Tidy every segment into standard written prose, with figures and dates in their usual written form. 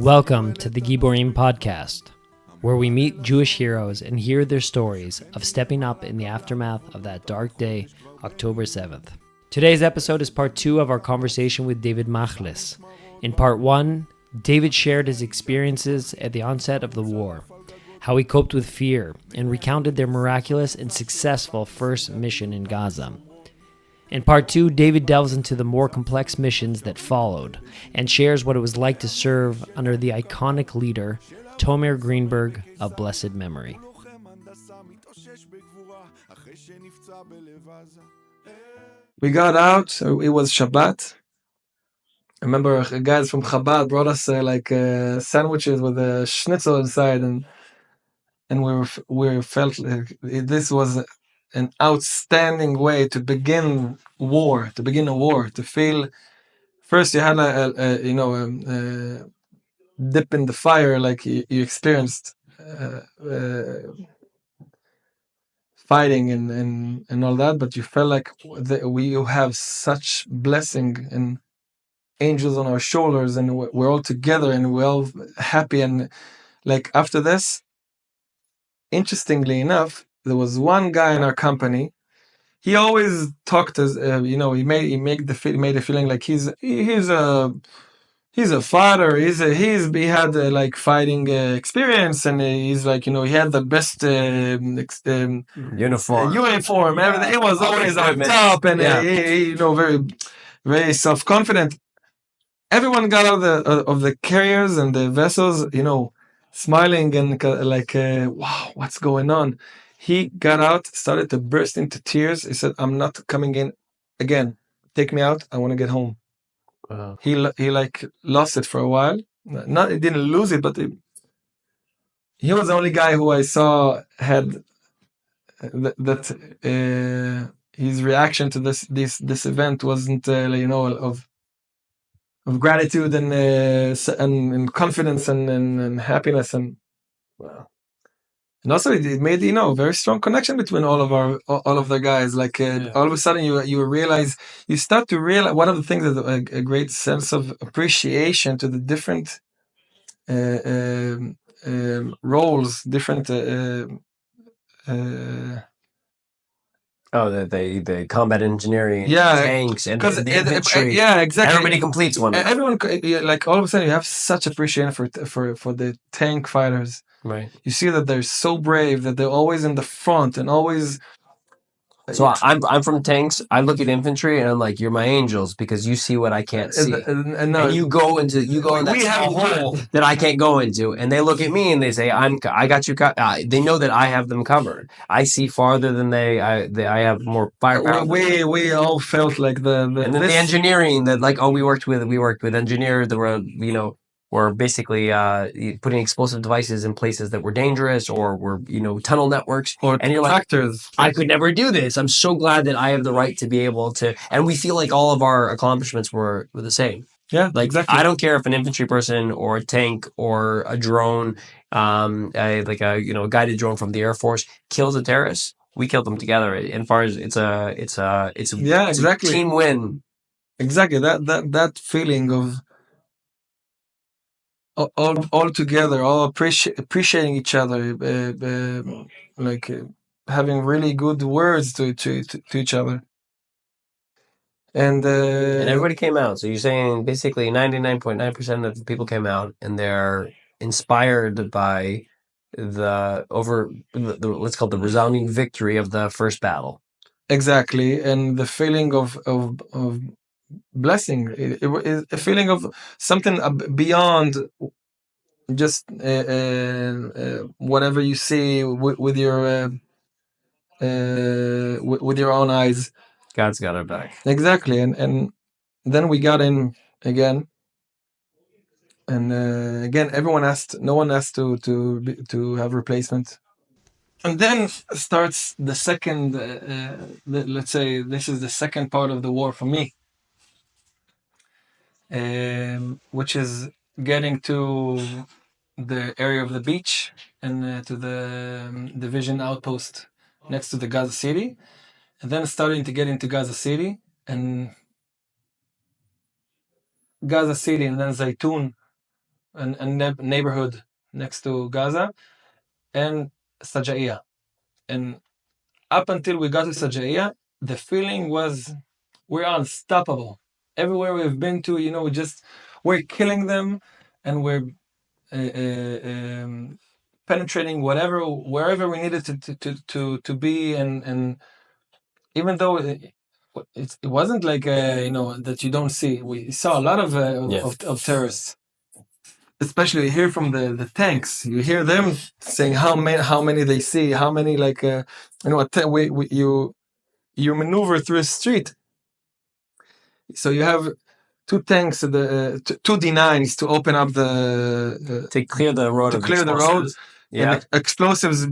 Welcome to the Giborim Podcast, where we meet Jewish heroes and hear their stories of stepping up in the aftermath of that dark day, October 7th. Today's episode is part 2 of our conversation with David Machness. In part 1, David shared his experiences at the onset of the war, how he coped with fear, and recounted their miraculous and successful first mission in Gaza. In part 2, David delves into the more complex missions that followed and shares what it was like to serve under the iconic leader, Tomer Greenberg of blessed memory. We got out, so it was Shabbat. I remember guys from Chabad brought us sandwiches with a schnitzel inside, and we felt like this was an outstanding way to begin a war. To feel first you had a dip in the fire, like you experienced fighting and all that, but you felt like we have such blessing and angels on our shoulders, and we're all together and we're all happy. And like after this, interestingly enough, there was one guy in our company. He always talked as he made the feeling like he's a fighter. He had fighting experience, and he's like, he had the best uniform, everything. He was always on top, and he very, very self-confident. Everyone got out of the carriers and the vessels, smiling and wow, what's going on? He got out, started to burst into tears. He said, "I'm not coming in again. Take me out. I want to get home." Wow. He lost it for a while. He didn't lose it, but he was the only guy who I saw had his reaction to this event wasn't of gratitude and confidence and happiness, and Wow. And also it made very strong connection between all of the guys. All of a sudden you start to realize one of the things is a great sense of appreciation to the different roles, different the combat engineering, tanks, and because the infantry. exactly. Everybody completes one. Everyone, all of a sudden, you have such appreciation for the tank fighters. Right. You see that they're so brave, that they're always in the front and always. So I'm from tanks. I look at infantry and I'm like, you're my angels because you see what I can't see. And you go in that hole that I can't go into, and they look at me and they say, I got you. They know that I have them covered. I see farther than they. I have more firepower. We all felt like the engineering that we worked with engineers that were basically putting explosive devices in places that were dangerous or were tunnel networks, and you're tractors. I could never do this. I'm so glad that I have the right to be able to, and we feel like all of our accomplishments were the same. Yeah, exactly. I don't care if an infantry person or a tank or a drone, a guided drone from the Air Force kills a terrorist. We killed them together. As far as it's a team win. Exactly, that feeling of all together, all appreciating each other, having really good words to each other, and everybody came out. So you're saying basically 99.9% of the people came out, and they're inspired by let's call it the resounding victory of the first battle. Exactly, and the feeling of blessing. It is a feeling of something beyond just whatever you see with your own eyes. God's got our back. Exactly, and then we got in again, and again no one asked to have replacement. And then starts the second, let's say this is the second part of the war for me, which is getting to the area of the beach and to the division outpost next to the Gaza city, and then starting to get into Gaza city and then Zaytun neighborhood next to Gaza, and Sajaiya. And up until we got to Sajaiya, the feeling was we're unstoppable. Everywhere we've been to, we're killing them, and we're penetrating wherever we needed to be, and even though it wasn't like that you don't see. We saw a lot of terrorists, especially here from the tanks. You hear them saying how many they see, how many you maneuver through a street. So you have two tanks, two D9s to open up to clear the road. To clear the road, and explosives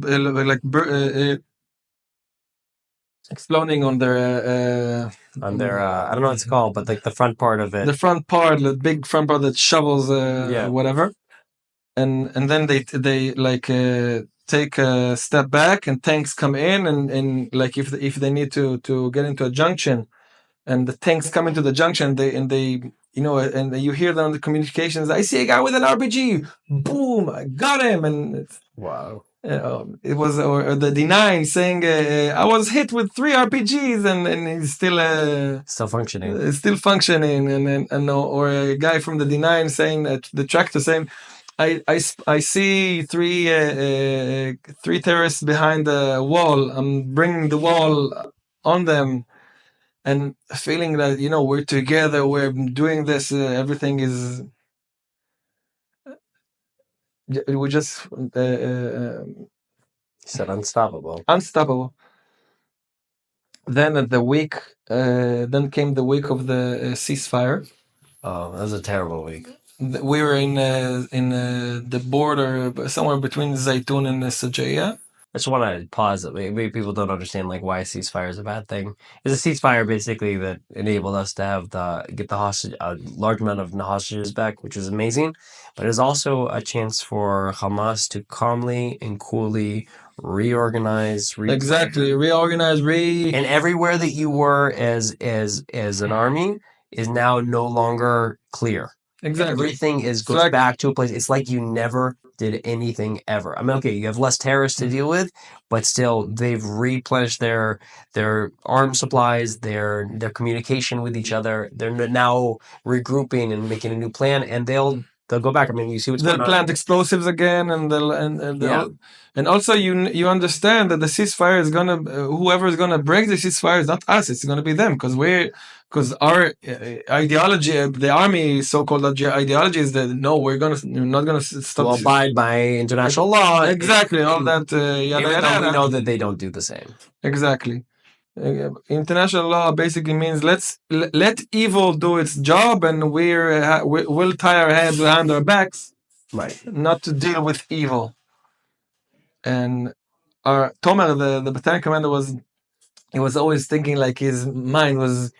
exploding on their I don't know what it's called, but like the front part of it. The front part, the big front part that shovels whatever, and then they take a step back, and tanks come in, and like if they need to get into a junction, and the tanks come into the junction, they and you hear them on the communications. I see a guy with an RPG. Boom! I got him, and wow. It was or the D9 saying I was hit with 3 RPGs, and he's still functioning, and or a guy from the D9 saying that the tractor saying I see 3 terrorists behind the wall. I'm bringing the wall on them, and feeling that we're together, we're doing this, everything is we just said unstoppable. Then then came the week of the ceasefire. Oh, that was a terrible week. We were in the border, somewhere between Zaytun and Sajaiya. I just want to pause. Maybe people don't understand like why a ceasefire is a bad thing. It's a ceasefire basically that enabled us to get the hostage, a large amount of hostages back, which is amazing. But it's also a chance for Hamas to calmly and coolly reorganize. And everywhere that you were as an army is now no longer clear. Exactly. Everything goes back to a place. It's like you never did anything ever. I mean, okay, you have less terrorists to deal with, but still, they've replenished their arms supplies, their communication with each other. They're now regrouping and making a new plan, and they'll go back. I mean, you see what's going on. They'll plant explosives again, and also you understand that the ceasefire is gonna whoever is gonna break the ceasefire is not us. It's gonna be them, because our ideology, the army so-called ideology, is that no, we're not gonna stop. We'll abide by international law. Exactly, all that. Even though we know that they don't do the same. Exactly. International law basically means let evil do its job, and we'll tie our heads behind our backs, right? Not to deal with evil. And our Tomer, the battalion commander, he was always thinking, like his mind was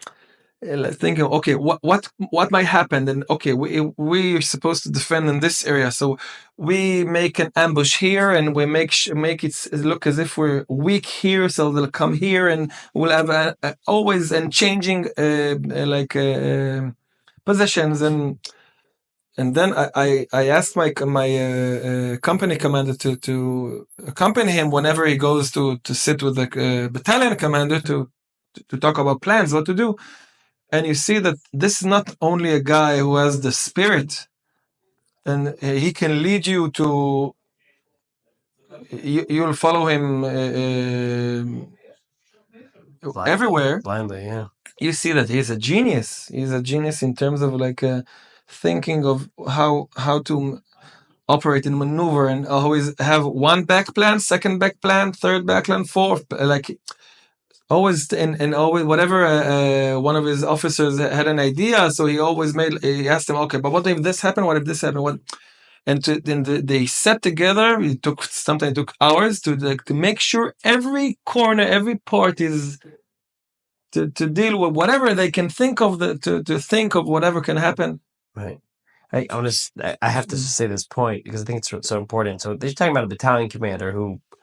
thinking, okay, what might happen? And okay, we are supposed to defend in this area, so we make an ambush here, and we make it look as if we're weak here, so they'll come here, and we'll have always and changing positions. And then I asked my company commander to accompany him whenever he goes to sit with the battalion commander to talk about plans, what to do. And you see that this is not only a guy who has the spirit, and he can lead you to. You'll follow him everywhere blindly. Yeah, you see that he's a genius. He's a genius in terms of thinking of how to operate and maneuver, and always have one back plan, second back plan, third back plan, fourth, always, and always whatever one of his officers had an idea, so he asked him, okay, but what if this happened? What if this happened? They sat together. Sometimes it took hours to make sure every corner, every part is to deal with whatever they can think of, to think of whatever can happen. Right. I have to say this point because I think it's so important. So they're talking about a battalion commander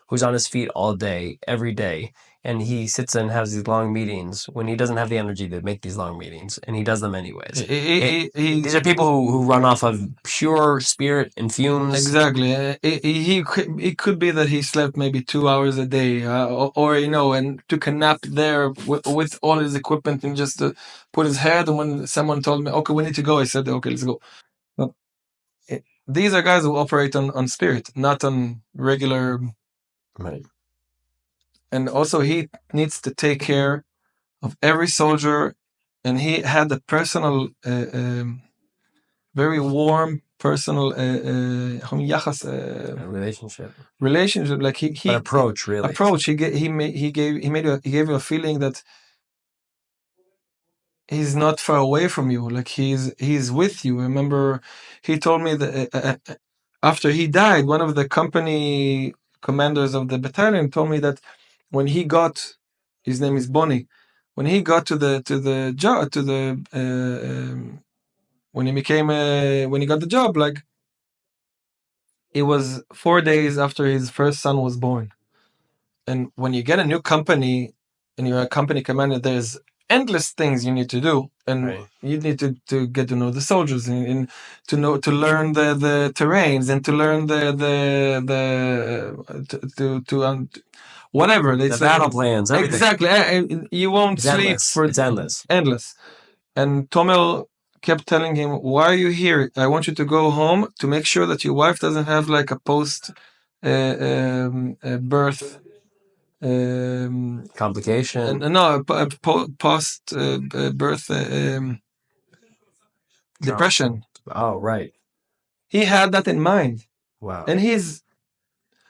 who's on his feet all day, every day. and he sits and has these long meetings when he doesn't have the energy to make these long meetings, and he does them anyways. These are people who run off of pure spirit and fumes. Exactly. It could be that he slept maybe 2 hours a day, or and took a nap there with all his equipment and just to put his head. And when someone told me, "Okay, we need to go," I said, "Okay, let's go." But these are guys who operate on spirit, not on regular. Right. And also, he needs to take care of every soldier, and he had a personal, very warm personal relationship. Like he approach, really. He gave you a feeling that he's not far away from you. Like he's with you. Remember, he told me that after he died, one of the company commanders of the battalion told me that when he got, his name is Bonnie, when he got to the job, when he got the job, like it was 4 days after his first son was born. And when you get a new company and you're a company commander, there's endless things you need to do, and you need to get to know the soldiers and to learn the terrains and to learn whatever the battle plans. Everything. Exactly. You won't sleep it's endless. And Tomel kept telling him, "Why are you here? I want you to go home to make sure that your wife doesn't have like a post birth complication. No, post birth depression." Oh, right. He had that in mind. Wow. And he's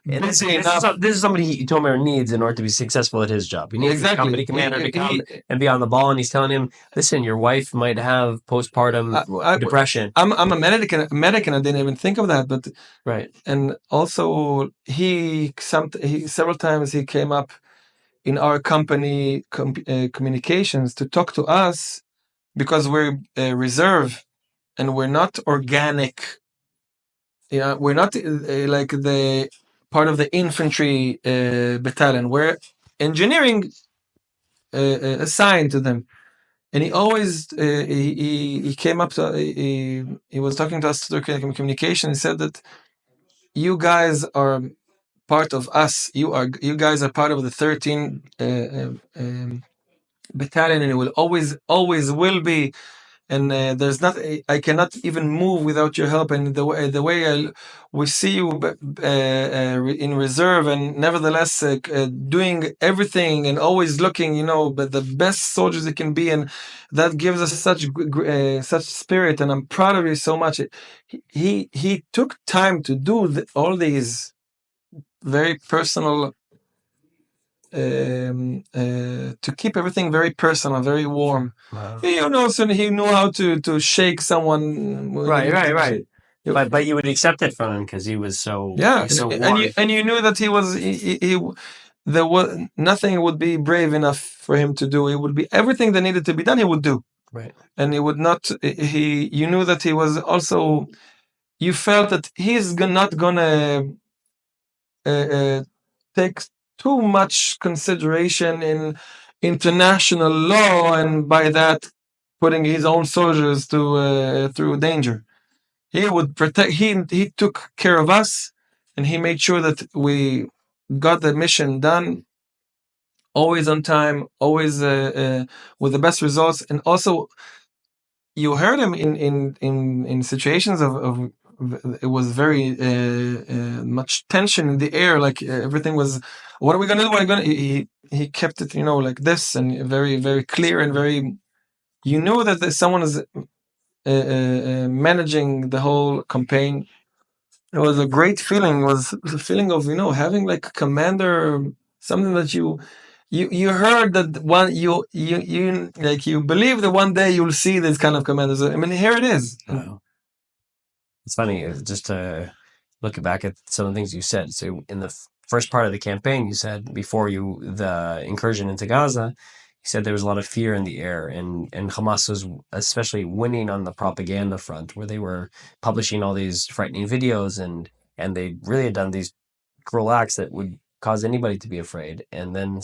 this is somebody Tomer needs in order to be successful at his job. He needs a company commander to come and be on the ball, and he's telling him, "Listen, your wife might have postpartum depression." I'm a medic, and I didn't even think of that, but right. And also, he several times he came up in our company communications to talk to us because we're reserve and we're not organic. Yeah, we're not like the part of the infantry battalion. We're engineering assigned to them. And he always he came up to he was talking to us through communication. He said that you guys are part of us. You guys are part of the 13 battalion, and it will always will be. And there's not, I cannot even move without your help. And the way we see you in reserve, and nevertheless doing everything and always looking, but the best soldiers it can be, and that gives us such spirit. And I'm proud of you so much. He took time to do all these very personal. To keep everything very personal, very warm. Wow. So he knew how to shake someone. Right. But you would accept it from him because he was so warm. And you knew that there was nothing would be brave enough for him to do. It would be everything that needed to be done. He would do. Right. And he would not. You knew that he was also. You felt that he's not gonna take too much consideration in international law, and by that putting his own soldiers through danger. He would protect. He took care of us, and he made sure that we got the mission done, always on time, always with the best results. And also, you heard him in situations of it was very much tension in the air, like everything was, what are we gonna do? What are we gonna? He kept it, like this, and very, very clear, and very. You knew that someone is managing the whole campaign. It was a great feeling. It was the feeling of having like a commander, something that you heard that one you like you believe that one day you'll see this kind of commanders. I mean, here it is. Wow. It's funny just to look back at some of the things you said. So in the first part of the campaign, you said before the incursion into Gaza, you said there was a lot of fear in the air, and Hamas was especially winning on the propaganda front, where they were publishing all these frightening videos, and they really had done these cruel acts that would cause anybody to be afraid. And then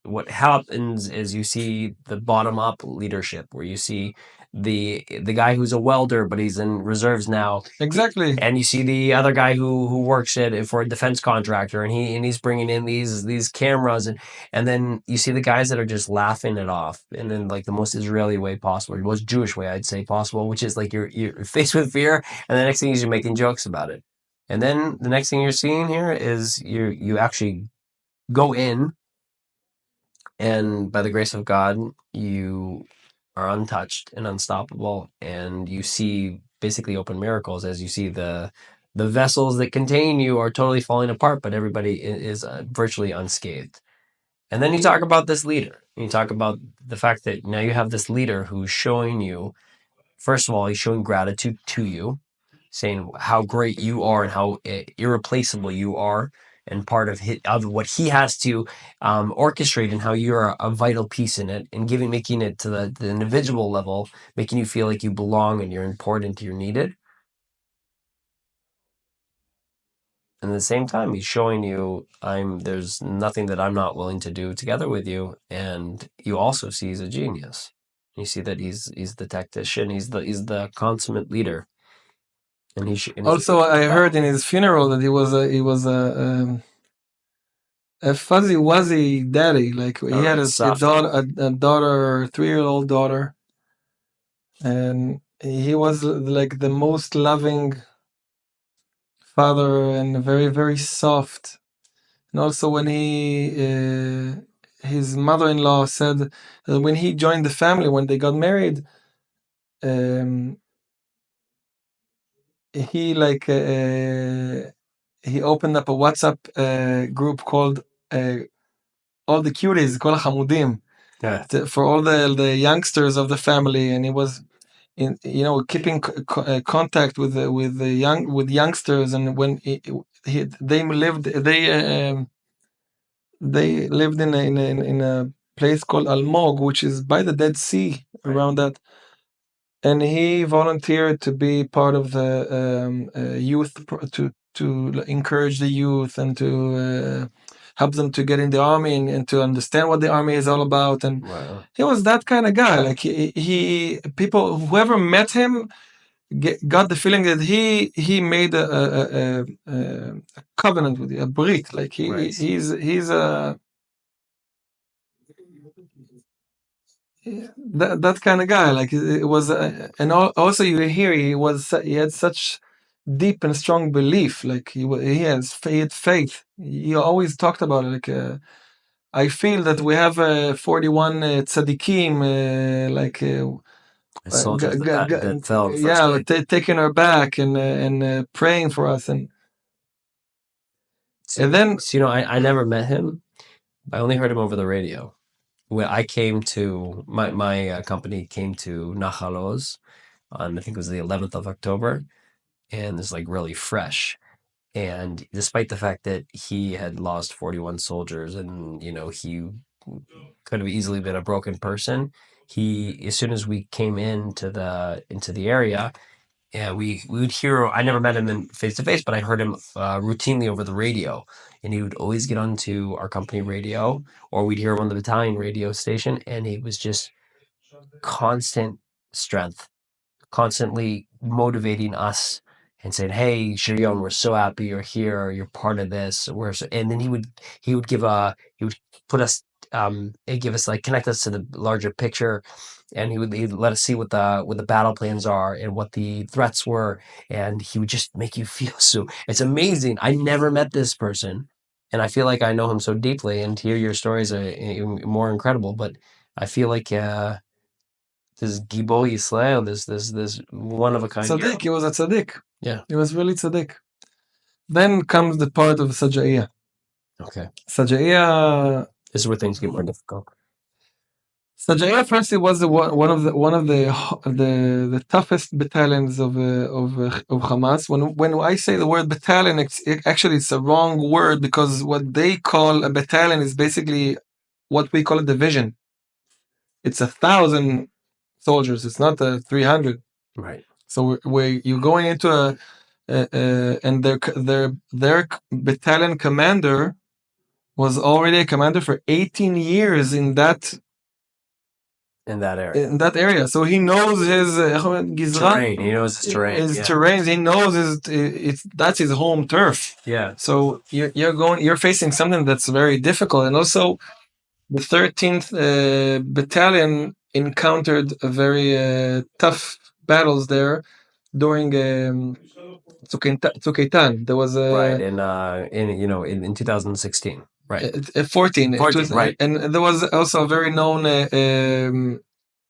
what happens is you see the bottom up leadership, where you see the guy who's a welder, but he's in reserves now. Exactly. And you see the other guy who works for a defense contractor, and he's bringing in these cameras, and then you see the guys that are just laughing it off, and then like the most Israeli way possible, the most Jewish way I'd say possible, which is like you're faced with fear, and the next thing is you're making jokes about it, and then the next thing you're seeing here is you actually go in, and by the grace of God, you are untouched and unstoppable, and you see basically open miracles as you see the vessels that contain you are totally falling apart, but everybody is virtually unscathed. And then you talk about this leader. You talk about the fact that now you have this leader who's showing you, first of all, he's showing gratitude to you, saying how great you are and how irreplaceable you are, and part of what he has to orchestrate, and how you're a vital piece in it, and making it to the individual level, making you feel like you belong and you're important, you're needed. And at the same time, he's showing you, there's nothing that I'm not willing to do together with you. And you also see he's a genius. You see that he's the tactician. He's the consummate leader. And also, I heard in his funeral that he was a fuzzy wuzzy daddy. Like he had a daughter, 3-year-old daughter, and he was like the most loving father and very, very soft. And also when his mother-in-law said that when he joined the family, when they got married, he opened up a WhatsApp group called all the cuties, kol hamudim, for all the youngsters of the family, and he was keeping contact with youngsters. And when they lived in a place called Almog, which is by the Dead Sea, around that. And he volunteered to be part of the youth, to encourage the youth and to help them to get in the army and to understand what the army is all about. And he was that kind of guy. Like whoever met him got the feeling that he made a covenant with you, a brit. Like he's a that kind of guy. Like it was, and also you hear he had such deep and strong belief. Like he had faith. He always talked about it. Like I feel that we have 41 tzaddikim, soldiers that fell. Taking our back and praying for us. And then, I never met him. I only heard him over the radio. When I came to my company came to Nahal Oz on, I think it was the 11th of October, and it's like really fresh. And despite the fact that he had lost 41 soldiers, and he could have easily been a broken person, as soon as we came into the area, we would hear. I never met him face to face, but I heard him routinely over the radio, and he would always get onto our company radio, or we'd hear him on the battalion radio station, and he was just constant strength, constantly motivating us and saying, "Hey, Shirion, we're so happy you're here. You're part of this." And then he would put us, he'd give us, like, connect us to the larger picture, and he'd let us see what the battle plans are and what the threats were, and he would just make you feel so. It's amazing. I never met this person, and I feel like I know him so deeply. And to hear your stories are even more incredible. But I feel like this Gibor Yisrael, this one of a kind. Tzaddik, he was a tzaddik. Yeah, he was really tzaddik. Then comes the part of Sajaiya. Okay. Sajaiya. This is where things get more difficult. Sajaiya first, it was one of the toughest battalions of Hamas. When I say the word battalion, it's a wrong word, because what they call a battalion is basically what we call a division. It's 1,000 soldiers. It's not 300. Right. So where you're going into and their battalion commander was already a commander for 18 years in that area. So he knows his terrain. He knows his terrain. His terrains. He knows that's his home turf. Yeah. So you're facing something that's very difficult, and also the 13th battalion encountered a very tough battles there during Tzuk There was right in 2016. Right. 14. 14, right. And there was also a very known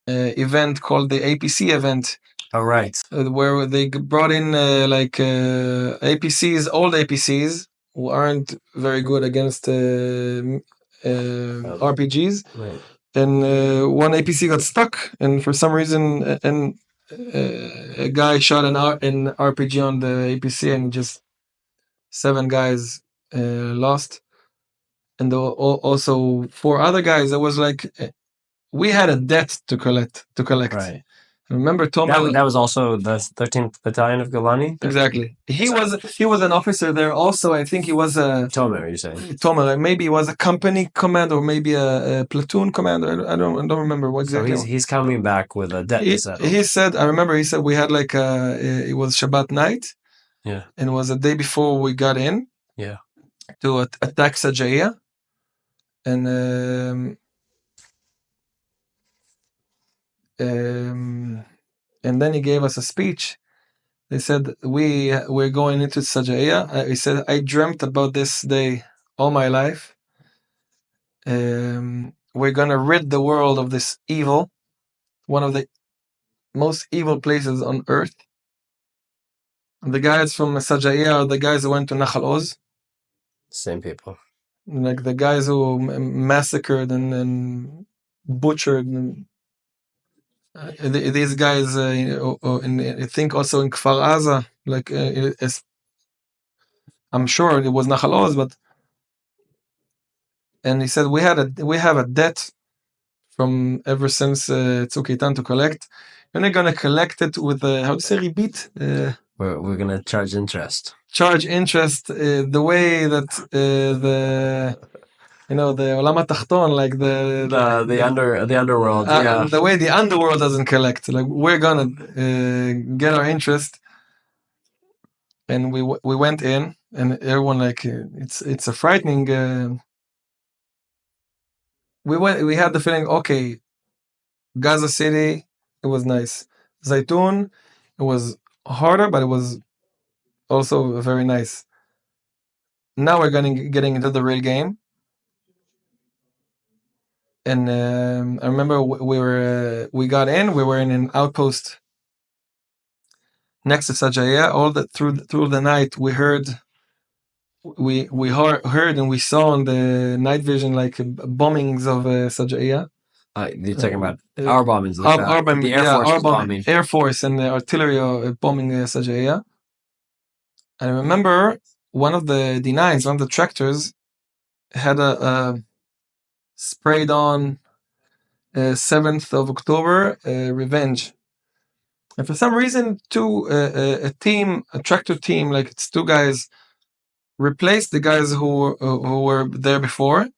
event called the APC event. Oh, right. Where they brought in APCs, old APCs, who aren't very good against RPGs. Right. And one APC got stuck, and for some reason, a guy shot an RPG on the APC, and just 7 guys lost. And there were also 4 other guys. It was like we had a debt to collect. Right. Remember Tomer? That was also the 13th Battalion of Golani? Exactly. He was an officer there also. I think he was a... Tomer, you're saying? Tomer. Maybe he was a company commander or maybe a platoon commander. I don't remember what exactly. So he's coming back with a debt to settle. He said, I remember he said we had like it was Shabbat night. Yeah. And it was a day before we got in. Yeah. To attack Sajaiya. And then he gave us a speech. They said we're going into Sajaiya. He said I dreamt about this day all my life. We're gonna rid the world of this evil, one of the most evil places on earth. The guys from Sajaiya are the guys who went to Nachal Oz. Same people. Like the guys who massacred and butchered. These guys, I think also in Kfar Aza, like I'm sure it was Nachal Oz, but and he said we have a debt from ever since Tzuk Eitan to collect. And they're gonna collect it with how to say ribit. We're gonna charge interest. Charge interest the way that the Olam HaTachton, like the underworld, the way the underworld doesn't collect. Like we're gonna get our interest, and we went in, and everyone like it's a frightening. We had the feeling, okay, Gaza City, it was nice. Zaytun, it was harder, but it was also very nice. Now we're getting into the real game. And I remember we got in. We were in an outpost next to Sajaiya. Through the night, we heard and we saw in the night vision like bombings of Sajaiya. You're talking about our bombings, like the Air Force bombing. Air Force and the artillery bombing Sajaiya. I remember one of the D9s, one of the tractors, had a sprayed on 7th of October Revenge. And for some reason, a tractor team, like it's 2 guys, replaced the guys who were there before.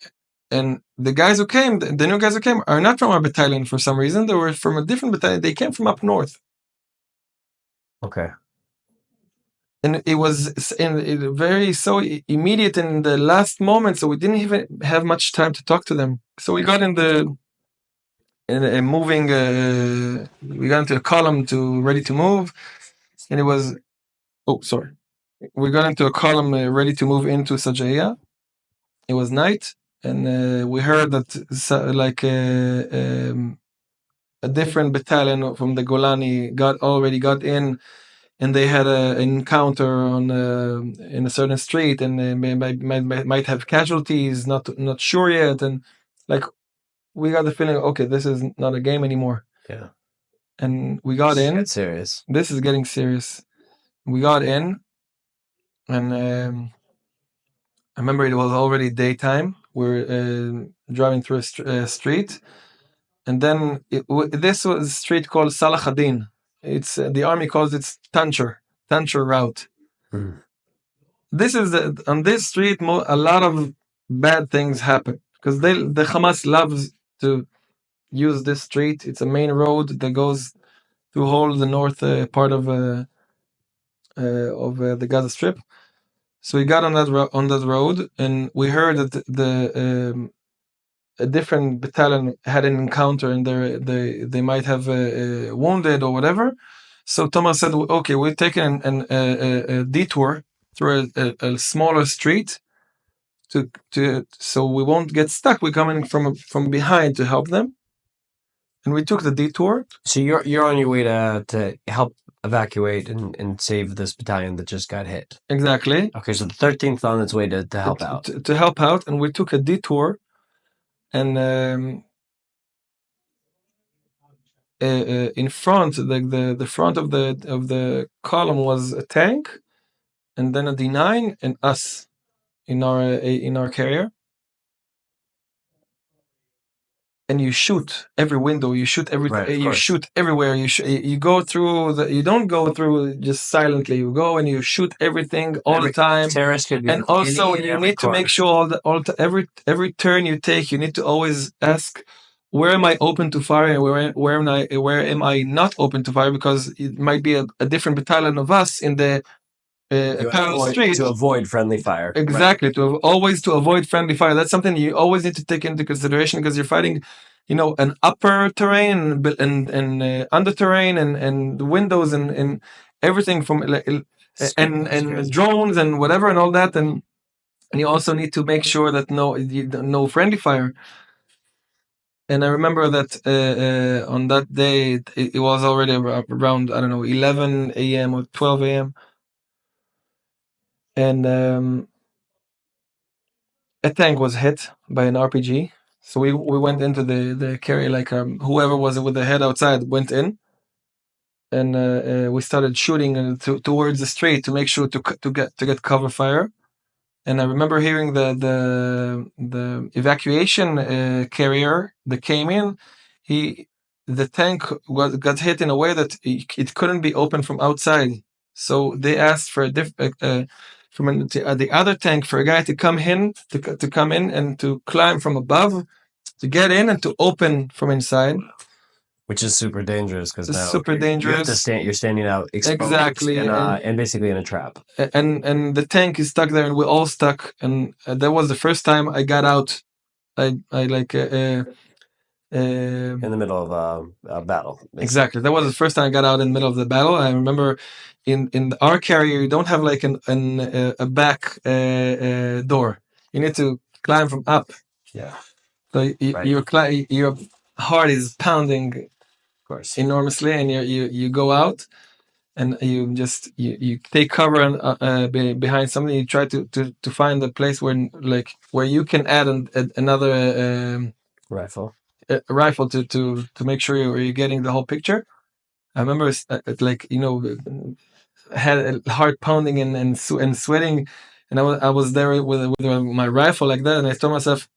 And the guys who came, the new guys who came, are not from our battalion for some reason. They were from a different battalion. They came from up north. Okay. And it was very so immediate in the last moment, so we didn't even have much time to talk to them. So we got we got into a column ready to move, and it was, we got into a column ready to move into Sajaiya. It was night, and we heard that a different battalion from the Golani already got in. And they had an encounter in a certain street, and they might have casualties. Not sure yet, and like we got the feeling, okay, this is not a game anymore. Yeah. And we got in. It's serious. This is getting serious. We got in, and I remember it was already daytime. We're driving through a street, and then this was a street called Salah Adin. It's the army calls it Tancher route. Mm. This is on this street. A lot of bad things happen because the Hamas loves to use this street. It's a main road that goes through whole the north part of the Gaza Strip. So we got on that road, and we heard that a different battalion had an encounter, and they might have wounded or whatever. So Thomas said, "Okay, we're taking a detour through a smaller street to so we won't get stuck. We're coming from behind to help them." And we took the detour. So you're on your way to help evacuate and save this battalion that just got hit. Exactly. Okay, so the 13th on its way to help out. To help out, and we took a detour, and in front, the front of the column was a tank, and then a D9 and us in our carrier. And you shoot every window, you shoot shoot everywhere. You go through you don't go through just silently. You go and you shoot everything all the time. Terrorist could be and also you need to make sure every turn you take, you need to always ask, where am I open to fire and where am I not open to fire, because it might be a different battalion of us in the street to avoid friendly fire. Exactly, always to avoid friendly fire. That's something you always need to take into consideration, because you're fighting, an upper terrain and under terrain and windows and everything from and drones and whatever and all that, and you also need to make sure that no friendly fire. And I remember that on that day it was already around, I don't know, 11 a.m. or 12 a.m. and a tank was hit by an RPG. So we went into the carrier, like whoever was with the head outside went in, and we started shooting towards the street to make sure to get cover fire. And I remember hearing the evacuation carrier that came in. The tank got hit in a way that it couldn't be opened from outside. So they asked for from the other tank for a guy to come in and to climb from above, to get in and to open from inside. Which is super dangerous, because now super dangerous. You're standing out exposed, exactly, and basically in a trap. And the tank is stuck there, and we're all stuck. And that was the first time I got out. I like in the middle of a battle. Basically. Exactly. That was the first time I got out in the middle of the battle. I remember in our carrier, you don't have like a back door. You need to climb from up. Yeah. So your heart is pounding, of course, enormously, and you go out, and you take cover behind something. You try to find a place where you can add another rifle. A rifle to make sure you're getting the whole picture. I remember had a heart pounding and sweating, and I was there with my rifle like that, and I told myself,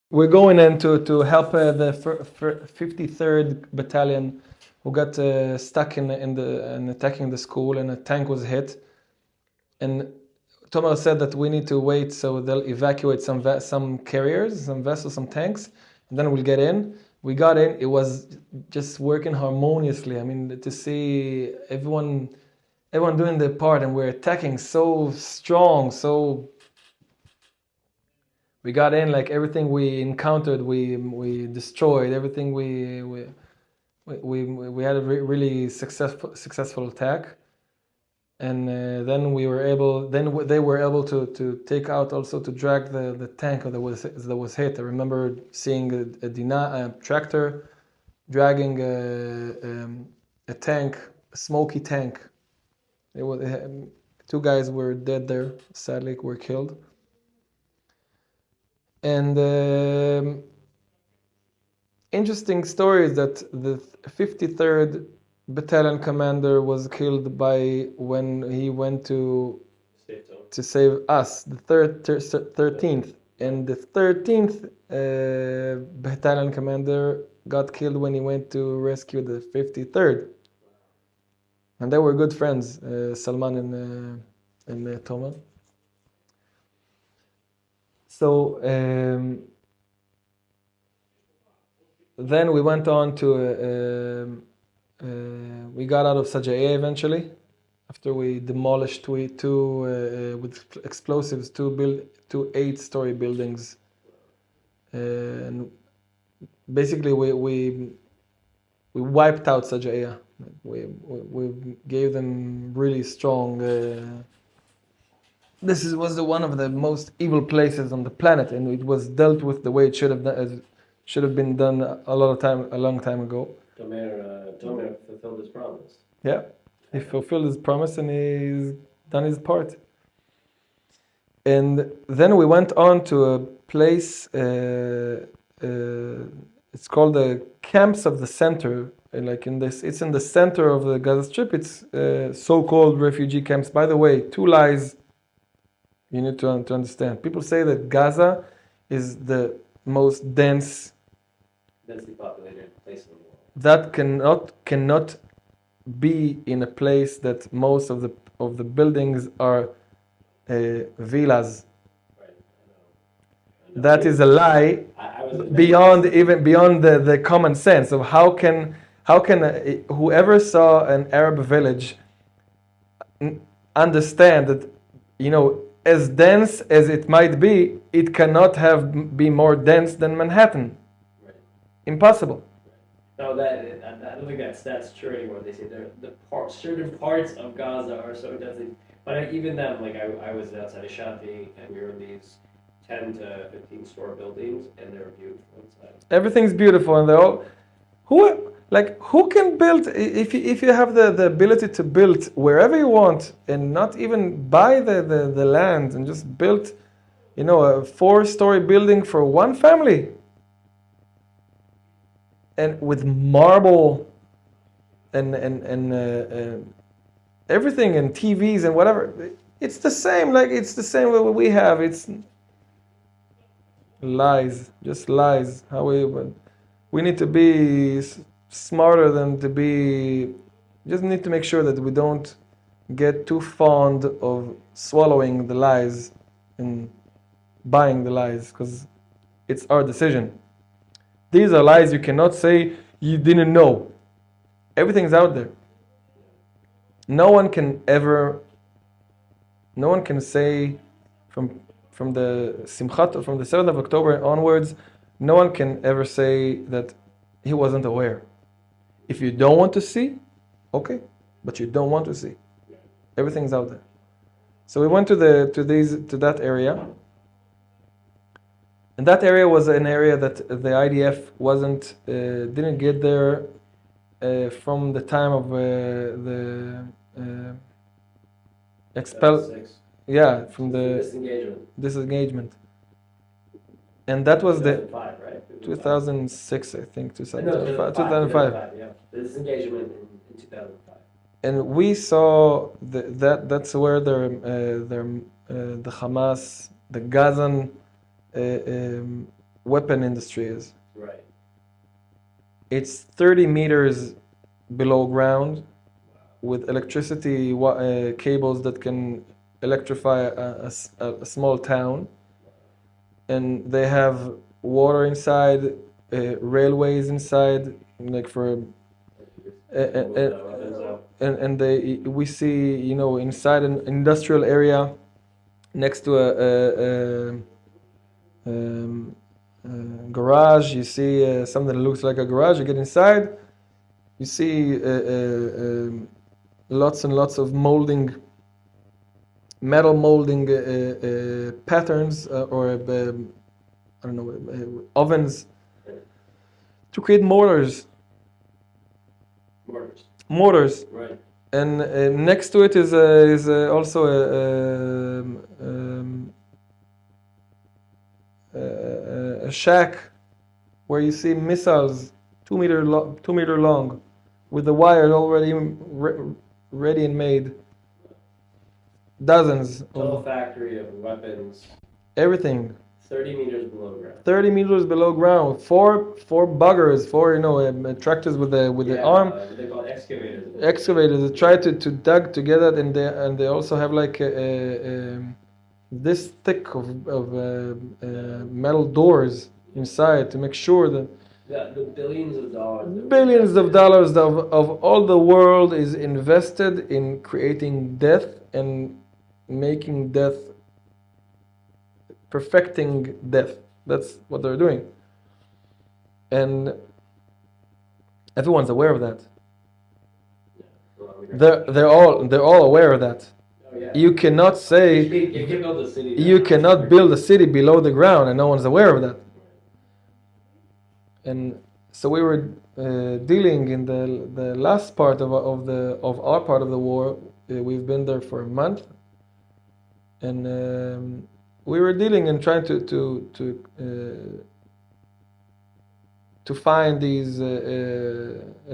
we're going in to help the 53rd Battalion, who got stuck in attacking the school, and a tank was hit. And Tomer said that we need to wait, so they'll evacuate some carriers, some vessels, some tanks, and then we'll get in. We got in. It was just working harmoniously. I mean, to see everyone doing their part, and we're attacking so strong. So we got in, like everything we encountered, we destroyed everything. We had a really successful attack. And then we were able. They were able to take out, also to drag the tank that was hit. I remember seeing a tractor dragging a tank, a smoky tank. It was two guys were dead there. Sadly, were killed. And interesting story is that the 53rd Battalion commander was killed when he went to save us, the 13th, and the 13th Battalion commander got killed when he went to rescue the 53rd, and they were good friends, Salman and Tomer. So then we went on to. We got out of Sajaya eventually, after we demolished two with explosives, two 8-story buildings, and basically we wiped out Sajaya. We gave them really strong. This was one of the most evil places on the planet, and it was dealt with the way it should have been done a long time ago. Tomer fulfilled his promise. Yeah, he fulfilled his promise and he's done his part. And then we went on to a place. It's called the Camps of the Center. And it's in the center of the Gaza Strip. It's so-called refugee camps. By the way, 2 lies you need to understand. People say that Gaza is the most densely populated place in the world. That cannot be in a place that most of the buildings are villas. Right. I know. That is a lie. Beyond the common sense of how can whoever saw an Arab village understand that, as dense as it might be, it cannot be more dense than Manhattan. Right. Impossible. No, I don't think that's true anymore. They say certain parts of Gaza are so dense. But even then, like I was outside of Shati, and we were in these 10 to 15 store buildings, and they're beautiful inside. Everything's beautiful, and they're all who can build, if you have the ability to build wherever you want and not even buy the land and just build, a 4-story building for one family. And with marble and everything and TVs and whatever, it's the same. It's the same what we have. It's lies, just lies. How we need to be smarter than to be. Just need to make sure that we don't get too fond of swallowing the lies and buying the lies, because it's our decision. These are lies you cannot say you didn't know. Everything's out there. No one can say from the Simchat, from the 7th of October onwards, no one can ever say that he wasn't aware. If you don't want to see, okay, but you don't want to see. Everything's out there. So we went to that area. And that area was an area that the IDF didn't get there from the time of the expel. Yeah, from the disengagement. And that was 2005, right? 2006, I think, 2005. 2005. Yeah, the disengagement in 2005. And we saw that's where the Hamas, the Gazan weapon industry is. Right. It's 30 meters below ground with electricity cables that can electrify a small town. And they have water inside, railways inside, like for and we see, you know, inside an industrial area next to um, garage. You see something that looks like a garage. You get inside, you see lots and lots of metal molding patterns or I don't know, ovens to create mortars. Mortars. Right. And next to it is also a shack where you see missiles 2 meter long, with the wire already ready and made. Dozens. Total factory of weapons. Everything. 30 meters below ground. 30 meters below ground. Four buggers, tractors with the arm. They call excavators. Excavators that try to dug together, and they also have like this thick of metal doors inside to make sure that The billions of dollars. billions of dollars of all the world is invested in creating death and making death, perfecting death. That's what they're doing, and everyone's aware of that. They're all aware of that. Oh, yeah. You cannot say You can build a city. you cannot build a city below the ground, and no one's aware of that. And so we were dealing in the last part of our part of the war. We've been there for a month, and we were dealing and trying to find these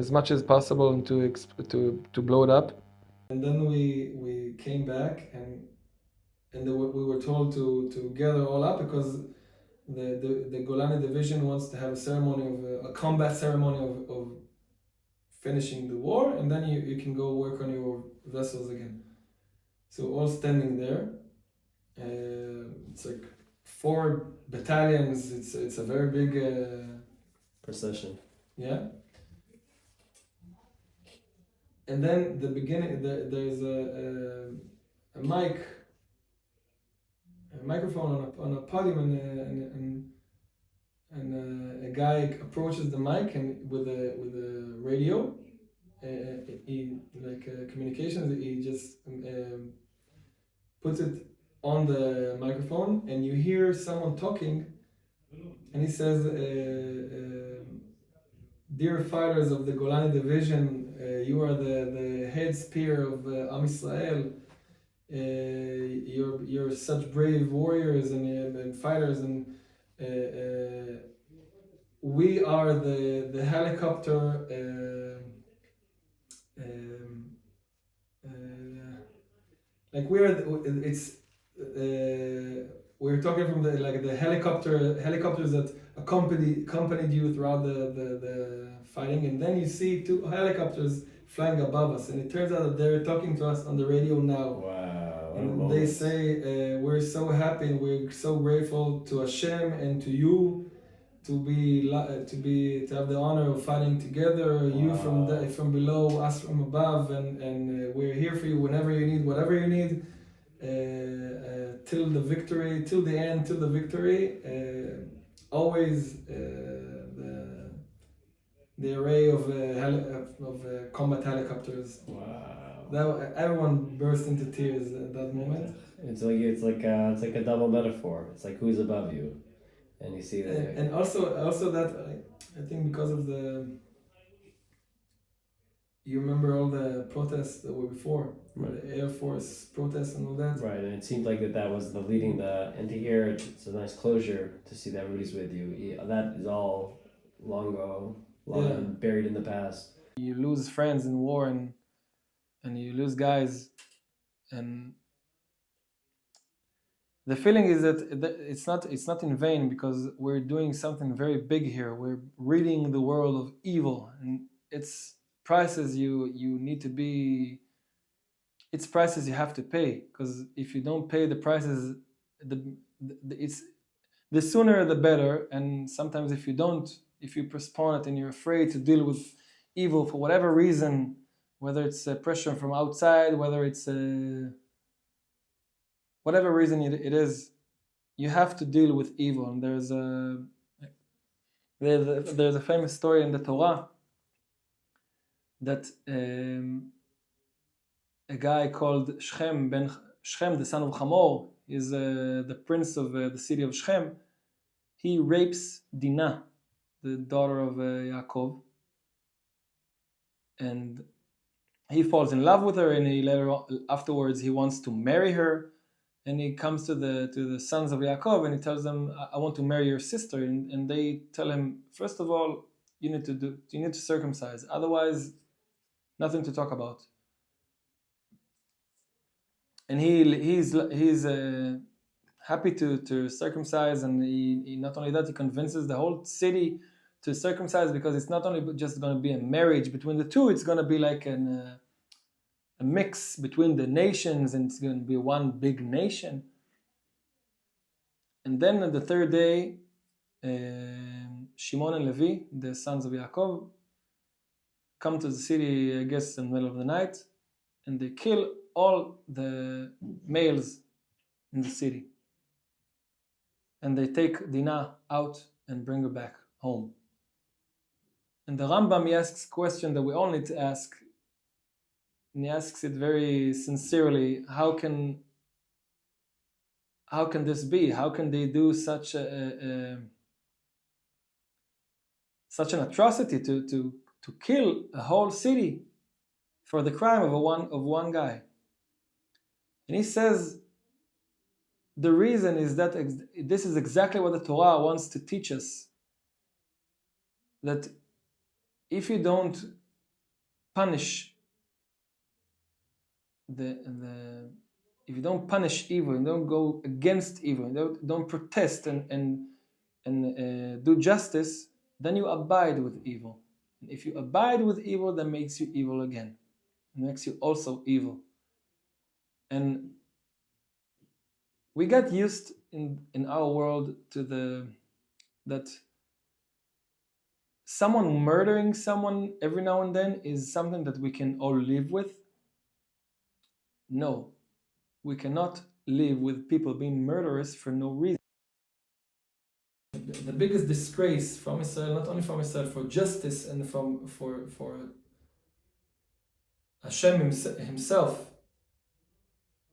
as much as possible and to blow it up. And then we came back and we were told to gather all up because the Golani division wants to have a ceremony of a combat ceremony of finishing the war, and then you can go work on your vessels again. So all standing there. It's like 4 battalions. It's a very big procession. Yeah. And then the beginning, there's a microphone on a podium, and a guy approaches the mic and with a radio, communications. He just puts it on the microphone, and you hear someone talking, and he says, "Dear fighters of the Golani division, you are the head spear of Am Israel. You're such brave warriors and fighters, and we are the helicopter like we're talking from the helicopters that accompanied you throughout the fighting, and then you see 2 helicopters flying above us, and it turns out that they're talking to us on the radio now." Wow. And they say, "We're so happy and we're so grateful to Hashem and to you to have the honor of fighting together. Wow. You from below, us from above, and we're here for you whenever you need, whatever you need, till the victory, till the end, till the victory. Always the array of combat helicopters." Wow! Everyone burst into tears at that moment. It's like a double metaphor. It's like who's above you, and you see that. And also that I think because of you remember all the protests that were before, right. The Air Force protests and all that. Right, and it seemed like that was the leading and to hear it's a nice closure to see that everybody's with you. That is all long ago, buried in the past. You lose friends in war, and you lose guys, and the feeling is that it's not in vain, because we're doing something very big here. We're ridding the world of evil, and it's prices you need to be. It's prices you have to pay, because if you don't pay the prices, it's the sooner the better. And sometimes if you postpone it and you're afraid to deal with evil for whatever reason, whether it's pressure from outside, whether it's whatever reason it is, you have to deal with evil. And there's a famous story in the Torah that a guy called Shechem, the son of Hamor, is the prince of the city of Shechem. He rapes Dinah, the daughter of Yaakov, and he falls in love with her, and afterwards he wants to marry her. And he comes to the sons of Yaakov and he tells them, I want to marry your sister. And they tell him, first of all, you need to circumcise, otherwise nothing to talk about. And he's happy to circumcise, and he not only that, he convinces the whole city to circumcise, because it's not only just going to be a marriage between the two, it's going to be like a mix between the nations, and it's going to be one big nation. And then on the third day, Shimon and Levi, the sons of Yaakov, come to the city, I guess, in the middle of the night, and they kill all the males in the city. And they take Dinah out and bring her back home. And the Rambam, he asks a question that we all need to ask, and he asks it very sincerely. How can this be? How can they do such an atrocity to kill a whole city for the crime of one guy? And he says the reason is that this is exactly what the Torah wants to teach us, that if you don't punish if you don't punish evil, and don't go against evil, and don't protest and do justice, then you abide with evil. And if you abide with evil, that makes you evil again. It makes you also evil. And we got used in our world to that someone murdering someone every now and then is something that we can all live with. No, we cannot live with people being murderers for no reason. The biggest disgrace from Israel, not only from Israel, for justice and for Hashem himself,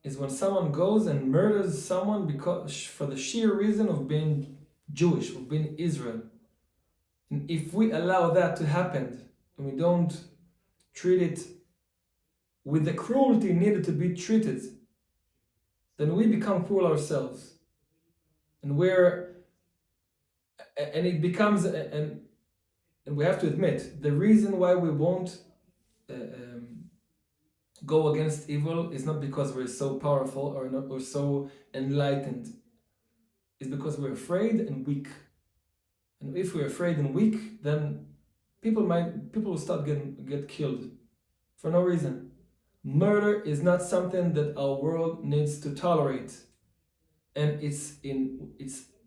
is when someone goes and murders someone because for the sheer reason of being Jewish, of being Israel. And if we allow that to happen, and we don't treat it with the cruelty needed to be treated, then we become cruel ourselves. And it becomes, and we have to admit, the reason why we won't go against evil is not because we're so powerful or so enlightened. It's because we're afraid and weak. And if we're afraid and weak, then people will start get killed for no reason. Murder is not something that our world needs to tolerate. And it's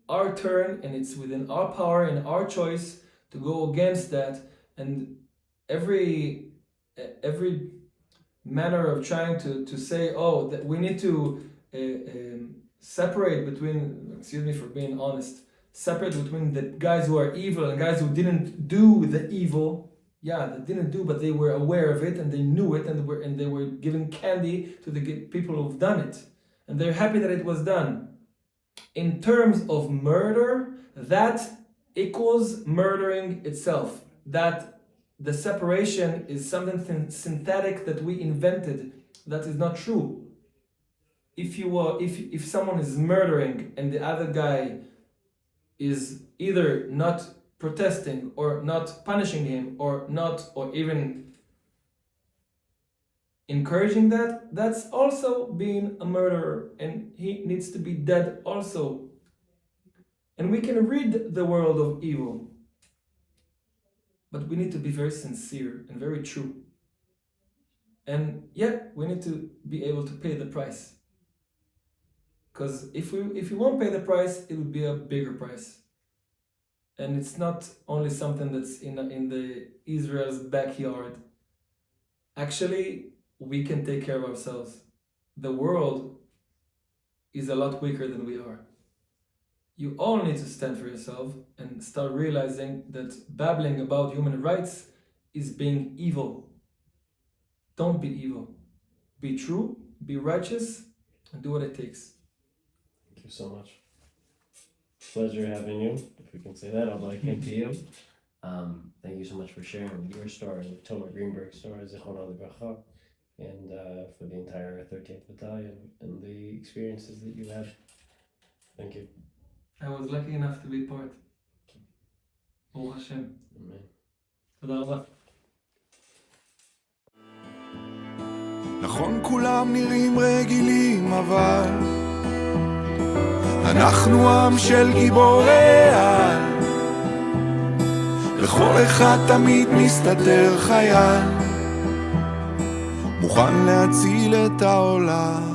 our turn, and it's within our power and our choice to go against that. And every manner of trying to say, that we need to separate between, excuse me for being honest, separate between the guys who are evil and guys who didn't do the evil. Yeah, they didn't do, but they were aware of it and they knew it, and they were giving candy to the people who've done it, and they're happy that it was done. In terms of murder, that equals murdering itself. That the separation is something synthetic that we invented. That is not true. If someone is murdering and the other guy is either not protesting or not punishing him or even encouraging that, that's also being a murderer, and he needs to be dead also. And we can rid the world of evil, but we need to be very sincere and very true. And yeah, we need to be able to pay the price. Because if we won't pay the price, it will be a bigger price. And it's not only something that's in the Israel's backyard. Actually, we can take care of ourselves. The world is a lot weaker than we are. You all need to stand for yourself and start realizing that babbling about human rights is being evil. Don't be evil. Be true, be righteous, and do what it takes. Thank you so much. Pleasure having you, if we can say that, although I came to you. Thank you so much for sharing your story, Tomer Greenberg's story, Zichrono Livracha, and for the entire 13th Battalion and the experiences that you had. Thank you. I was lucky enough to be part. Baruch Hashem. Amen. תודה רבה. נכון כולם נראים רגילים אבל אנחנו עם של גיבורי על לכל אחד תמיד מסתתר חייל מוכן להציל את העולם